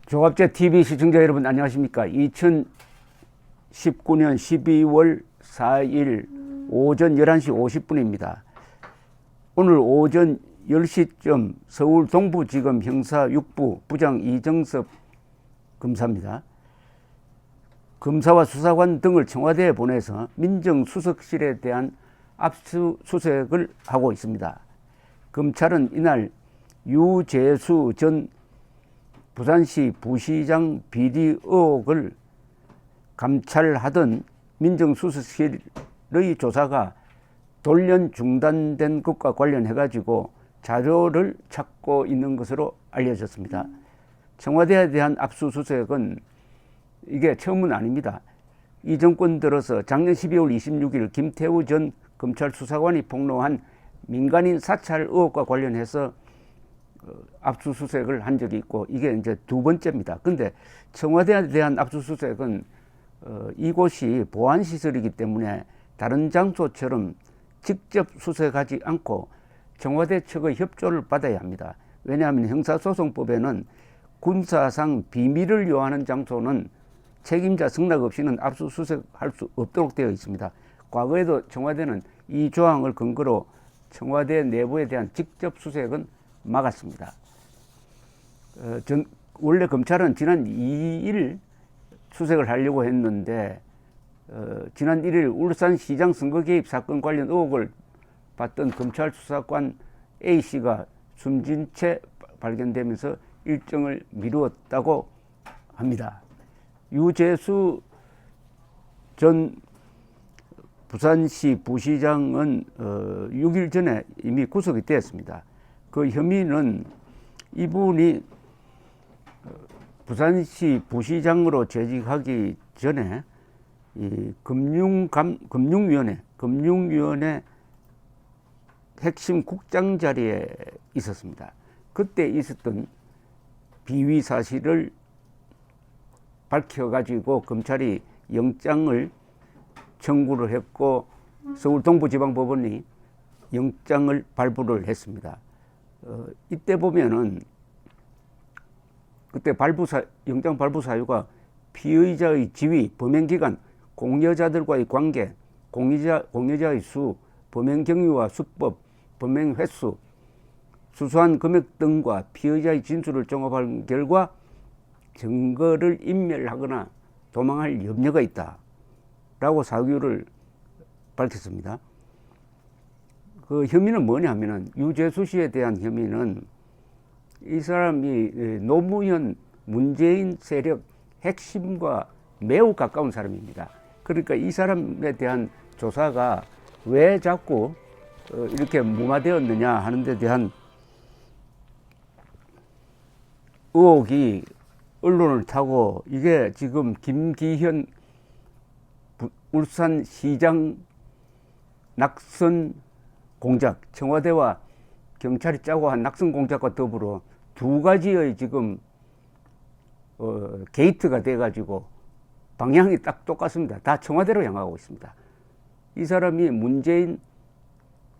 조갑제 TV 시청자 여러분 안녕하십니까? 2019년 12월 4일 오전 11시 50분입니다. 오늘 오전 10시쯤 서울 동부지검 형사 6부 부장 이정섭 검사입니다. 검사와 수사관 등을 청와대에 보내서 민정수석실에 대한 압수수색을 하고 있습니다. 검찰은 이날 유재수 전 부산시 부시장 비리 의혹을 감찰하던 민정수석실의 조사가 돌연 중단된 것과 관련해 가지고 자료를 찾고 있는 것으로 알려졌습니다. 청와대에 대한 압수수색은 이게 처음은 아닙니다. 이 정권 들어서 작년 12월 26일 김태우 전 검찰 수사관이 폭로한 민간인 사찰 의혹과 관련해서 압수수색을 한 적이 있고 이게 이제 두 번째입니다. 근데 청와대에 대한 압수수색은 이곳이 보안시설이기 때문에 다른 장소처럼 직접 수색하지 않고 청와대 측의 협조를 받아야 합니다. 왜냐하면 형사소송법에는 군사상 비밀을 요하는 장소는 책임자 승낙 없이는 압수수색할 수 없도록 되어 있습니다. 과거에도 청와대는 이 조항을 근거로 청와대 내부에 대한 직접 수색은 막았습니다. 원래 검찰은 지난 2일 수색을 하려고 했는데 지난 1일 울산시장 선거 개입 사건 관련 의혹을 받던 검찰 수사관 A씨가 숨진 채 발견되면서 일정을 미루었다고 합니다. 유재수 전 부산시 부시장은 6일 전에 이미 구속이 되었습니다. 그 혐의는 이분이 부산시 부시장으로 재직하기 전에 이 금융위원회 핵심 국장 자리에 있었습니다. 그때 있었던 비위 사실을 밝혀가지고 검찰이 영장을 청구를 했고 서울 동부지방법원이 영장을 발부를 했습니다. 이때 보면은 그때 영장 발부 사유가 피의자의 지위, 범행기간, 공여자들과의 관계, 공여자의 수, 범행 경위와 수법, 범행 횟수, 수수한 금액 등과 피의자의 진술을 종합한 결과 증거를 인멸하거나 도망할 염려가 있다라고 사유를 밝혔습니다. 그 혐의는 뭐냐 하면은 유재수 씨에 대한 혐의는 이 사람이 노무현 문재인 세력 핵심과 매우 가까운 사람입니다. 그러니까 이 사람에 대한 조사가 왜 자꾸 이렇게 무마되었느냐 하는 데 대한 의혹이 언론을 타고 이게 지금 김기현 울산시장 낙선 공작, 청와대와 경찰이 짜고 한 낙선 공작과 더불어 두 가지의 지금 게이트가 돼가지고 방향이 딱 똑같습니다. 다 청와대로 향하고 있습니다. 이 사람이 문재인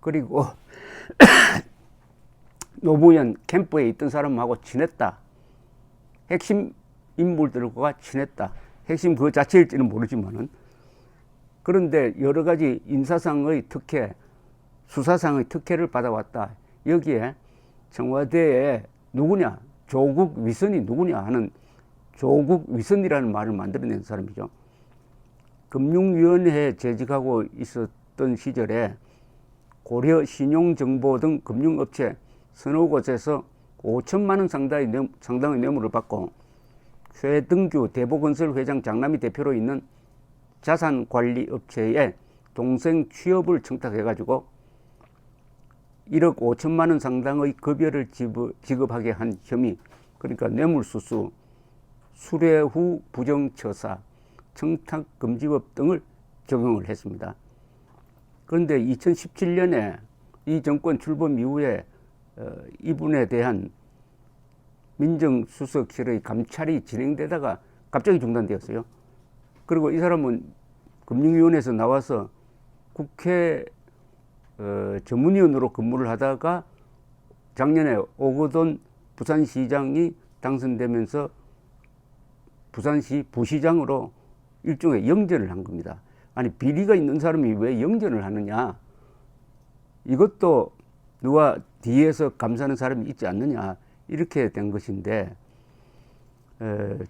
그리고 노무현 캠프에 있던 사람하고 친했다. 핵심 인물들과 친했다. 핵심 그 자체일지는 모르지만은 그런데 여러 가지 인사상의 특혜, 수사상의 특혜를 받아왔다. 여기에 청와대에 누구냐, 조국 위선이 누구냐 하는 조국 위선이라는 말을 만들어낸 사람이죠. 금융위원회에 재직하고 있었던 시절에 고려 신용정보 등 금융업체 서너 곳에서 5천만 원 상당의 뇌물을 받고 최등규 대보건설 회장 장남이 대표로 있는 자산관리업체에 동생 취업을 청탁해가지고 1억 5천만 원 상당의 급여를 지급하게 한 혐의, 그러니까 뇌물수수, 수뢰 후 부정처사, 청탁금지법 등을 적용을 했습니다. 그런데 2017년에 이 정권 출범 이후에 이분에 대한 민정수석실의 감찰이 진행되다가 갑자기 중단되었어요. 그리고 이 사람은 금융위원회에서 나와서 국회 전문위원으로 근무를 하다가 작년에 오거돈 부산시장이 당선되면서 부산시 부시장으로 일종의 영전을 한 겁니다. 아니 비리가 있는 사람이 왜 영전을 하느냐, 이것도 누가 뒤에서 감싸는 사람이 있지 않느냐, 이렇게 된 것인데,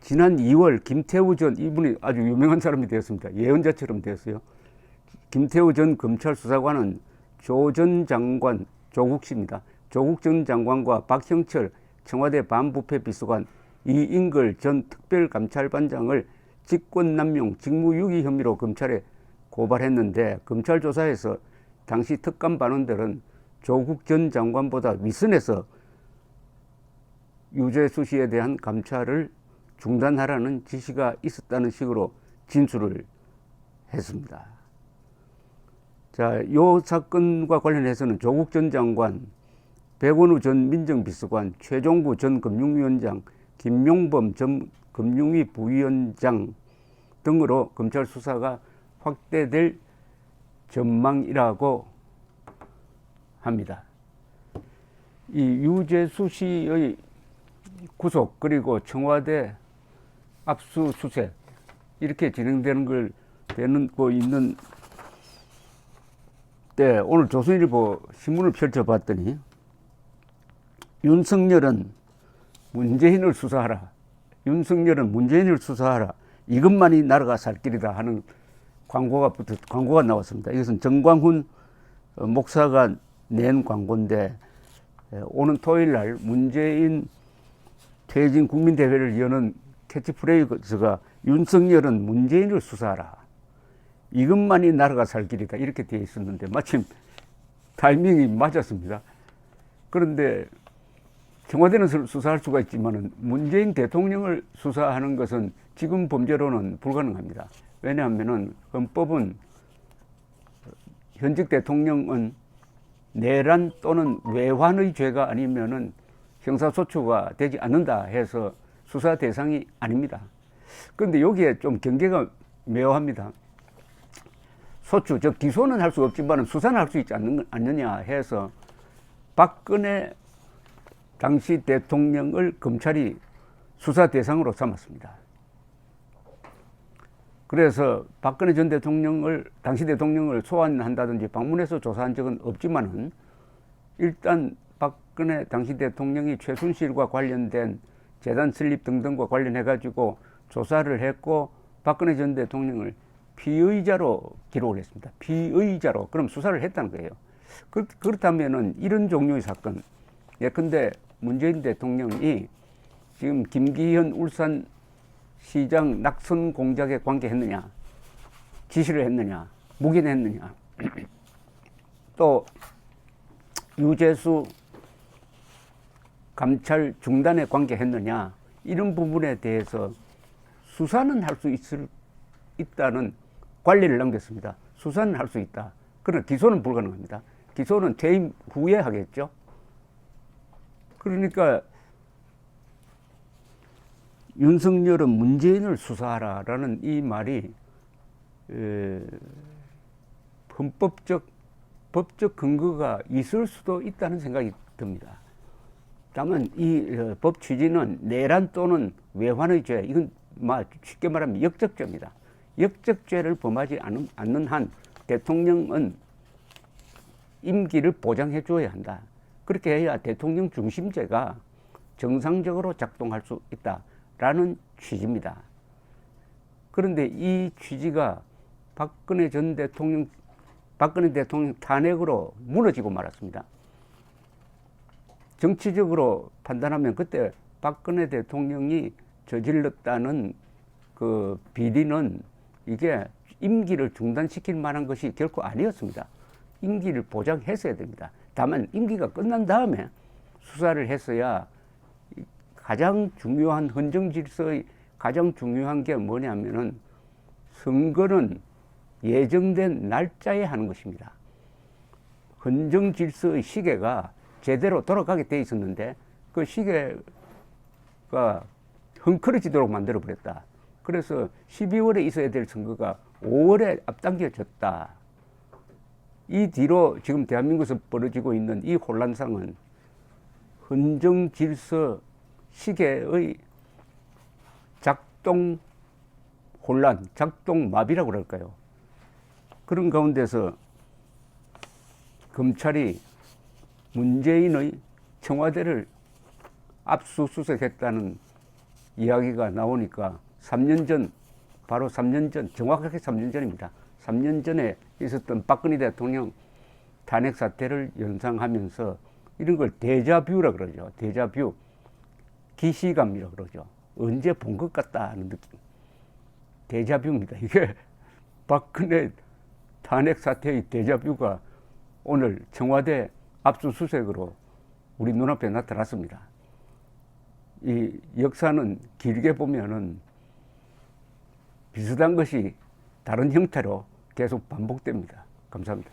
지난 2월 김태우 전, 이분이 아주 유명한 사람이 되었습니다. 예언자처럼 되었어요. 김태우 전 검찰 수사관은 조 전 장관, 조국 씨입니다. 조국 전 장관과 박형철 청와대 반부패 비서관, 이인걸 전 특별감찰반장을 직권남용, 직무유기 혐의로 검찰에 고발했는데, 검찰 조사에서 당시 특감반원들은 조국 전 장관보다 윗선에서 유재수 씨에 대한 감찰을 중단하라는 지시가 있었다는 식으로 진술을 했습니다. 자, 이 사건과 관련해서는 조국 전 장관, 백원우 전 민정비서관, 최종구 전 금융위원장, 김용범 전 금융위 부위원장 등으로 검찰 수사가 확대될 전망이라고 합니다. 이 유재수 씨의 구속 그리고 청와대 압수수색 이렇게 진행되는 걸 되고 있는 때, 오늘 조선일보 신문을 펼쳐봤더니 윤석열은 문재인을 수사하라, 윤석열은 문재인을 수사하라, 이것만이 나라가 살 길이다 하는 광고가 나왔습니다. 이것은 정광훈 목사가 낸 광고인데, 오는 토요일 날 문재인 퇴진 국민대회를 여는 캐치프레이즈가 윤석열은 문재인을 수사하라, 이것만이 나라가 살 길이다, 이렇게 되어 있었는데 마침 타이밍이 맞았습니다. 그런데 청와대는 수사할 수가 있지만 문재인 대통령을 수사하는 것은 지금 범죄로는 불가능합니다. 왜냐하면 헌법은 현직 대통령은 내란 또는 외환의 죄가 아니면은 형사소추가 되지 않는다 해서 수사 대상이 아닙니다. 그런데 여기에 좀 경계가 묘합니다. 소추, 즉 기소는 할 수 없지만 수사는 할 수 있지 않느냐 해서 박근혜 당시 대통령을 검찰이 수사 대상으로 삼았습니다. 그래서 박근혜 전 대통령을, 당시 대통령을 소환한다든지 방문해서 조사한 적은 없지만은, 일단 박근혜 당시 대통령이 최순실과 관련된 재단 설립 등등과 관련해가지고 조사를 했고, 박근혜 전 대통령을 피의자로 기록을 했습니다. 피의자로. 그럼 수사를 했다는 거예요. 그렇다면은 이런 종류의 사건, 예컨대 문재인 대통령이 지금 김기현 울산시장 낙선 공작에 관계했느냐, 지시를 했느냐, 묵인했느냐, 또 유재수 감찰 중단에 관계했느냐, 이런 부분에 대해서 수사는 할 수 있다는 관리를 남겼습니다. 수사는 할 수 있다. 그러나 기소는 불가능합니다. 기소는 퇴임 후에 하겠죠. 그러니까 윤석열은 문재인을 수사하라라는 이 말이 법적 근거가 있을 수도 있다는 생각이 듭니다. 다만 이 법 취지는 내란 또는 외환의 죄, 이건 쉽게 말하면 역적죄입니다. 역적죄를 범하지 않는 한 대통령은 임기를 보장해 줘야 한다. 그렇게 해야 대통령 중심제가 정상적으로 작동할 수 있다라는 취지입니다. 그런데 이 취지가 박근혜 대통령 탄핵으로 무너지고 말았습니다. 정치적으로 판단하면 그때 박근혜 대통령이 저질렀다는 그 비리는 이게 임기를 중단시킬 만한 것이 결코 아니었습니다. 임기를 보장했어야 됩니다. 다만 임기가 끝난 다음에 수사를 했어야, 가장 중요한 헌정 질서의 가장 중요한 게 뭐냐면은 선거는 예정된 날짜에 하는 것입니다. 헌정 질서의 시계가 제대로 돌아가게 돼 있었는데 그 시계가 헝클어지도록 만들어 버렸다. 그래서 12월에 있어야 될 선거가 5월에 앞당겨졌다. 이 뒤로 지금 대한민국에서 벌어지고 있는 이 혼란상은 헌정 질서 시계의 작동 혼란, 작동 마비라고 그럴까요? 그런 가운데서 검찰이 문재인의 청와대를 압수수색했다는 이야기가 나오니까 3년 전, 바로 3년 전, 정확하게 3년 전입니다. 3년 전에 있었던 박근혜 대통령 탄핵 사태를 연상하면서 이런 걸 데자뷰라 그러죠. 데자뷰, 기시감이라 그러죠. 언제 본 것 같다 하는 느낌. 데자뷰입니다. 이게 박근혜 탄핵 사태의 데자뷰가 오늘 청와대 압수수색으로 우리 눈앞에 나타났습니다. 이 역사는 길게 보면은 비슷한 것이 다른 형태로 계속 반복됩니다. 감사합니다.